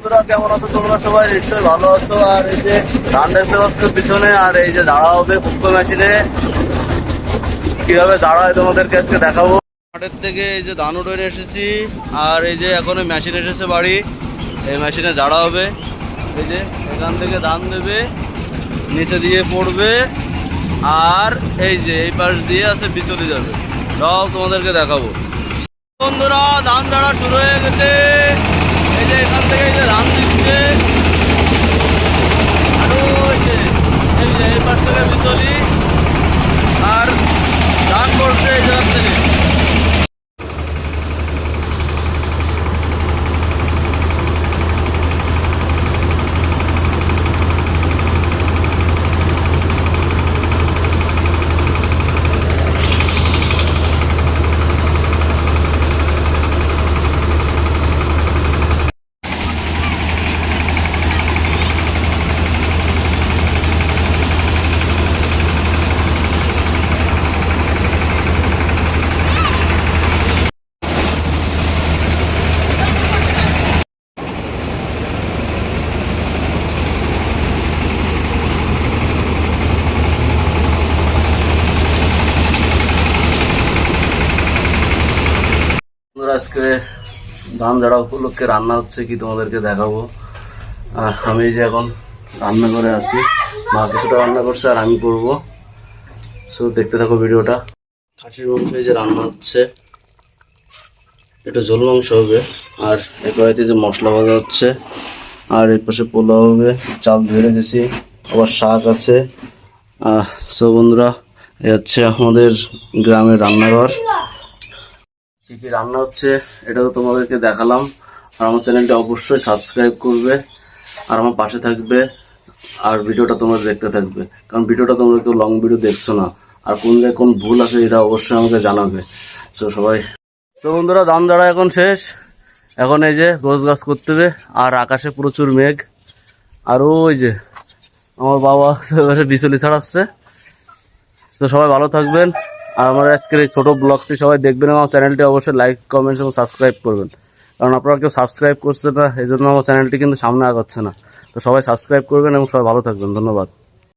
বন্ধুরা কেমন আছো তোমরা? সবাই নিশ্চয়ই ভালো আছো। আর এই যে ধান দেখতে পাচ্ছ পিছনে, আর এই যে ঝাড়া হবে ফুটকো মেশিনে, কিভাবে ঝাড়া হয় তোমাদেরকে আজকে দেখাবো। মাঠের থেকে এই যে ধান উঠে এসেছি, আর এই যে এখন মেশিন এসেছে বাড়ি, এই মেশিনে ঝাড়া হবে। এই যে এখান থেকে ধান দেবে, নিচে দিয়ে পড়বে, আর এই যে এই পাশ দিয়ে আছে বিচলে যাবে, সব তোমাদেরকে দেখাবো। বন্ধুরা ধান ঝাড়া শুরু হয়ে গেছে। এই যে এখান থেকে এই যে ধান দিচ্ছে, আর ওই যে এই পাশ থেকে বিচলি, আর ধান পড়ছে এই জায়গা থেকে। আজকে ধান ঝাড়া উপলক্ষে রান্না হচ্ছে কি তোমাদেরকে দেখাবো। আমি যে এখন রান্না করে আছি, মা কিছুটা রান্না করছে আর আমি করবো। সো দেখতে থাকো ভিডিওটা। খাসির মাংস এই যে রান্না হচ্ছে, এটা ঝোল মাংস হবে। আর এই কড়াইতে যে মশলা ভাজা হচ্ছে, আর এর পাশে পোলাও হবে, চাল ধরে গেছি, আবার শাক আছে। সো বন্ধুরা, এ হচ্ছে আমাদের গ্রামের রান্নাঘর। কি কি রান্না হচ্ছে এটা তো তোমাদেরকে দেখালাম। আর আমার চ্যানেলটা অবশ্যই সাবস্ক্রাইব করবে আর আমার পাশে থাকবে, আর ভিডিওটা তোমরা দেখতে থাকবে, কারণ ভিডিওটা তোমরা কেউ লং ভিডিও দেখছো না। আর কোন জায়গায় কোন ভুল আছে এটা অবশ্যই আমাকে জানাবে। সো সবাই, সো বন্ধুরা ধান ঝাড়া এখন শেষ। এখন এই যে গোছ গাছ করতে হবে, আর আকাশে প্রচুর মেঘ। আর ওই যে আমার বাবা বিচলি ছাড়াচ্ছে। তো সবাই ভালো থাকবেন, আর আমার আজকের এই ছোটো ব্লগটি সবাই দেখবেন। আমার চ্যানেলটি অবশ্যই লাইক কমেন্টস এবং সাবস্ক্রাইব করবেন, কারণ আপনারা কেউ সাবস্ক্রাইব করছে না, এই জন্য আমার চ্যানেলটি কিন্তু সামনে আগাচ্ছে না। তো সবাই সাবস্ক্রাইব করবেন এবং সবাই ভালো থাকবেন। ধন্যবাদ।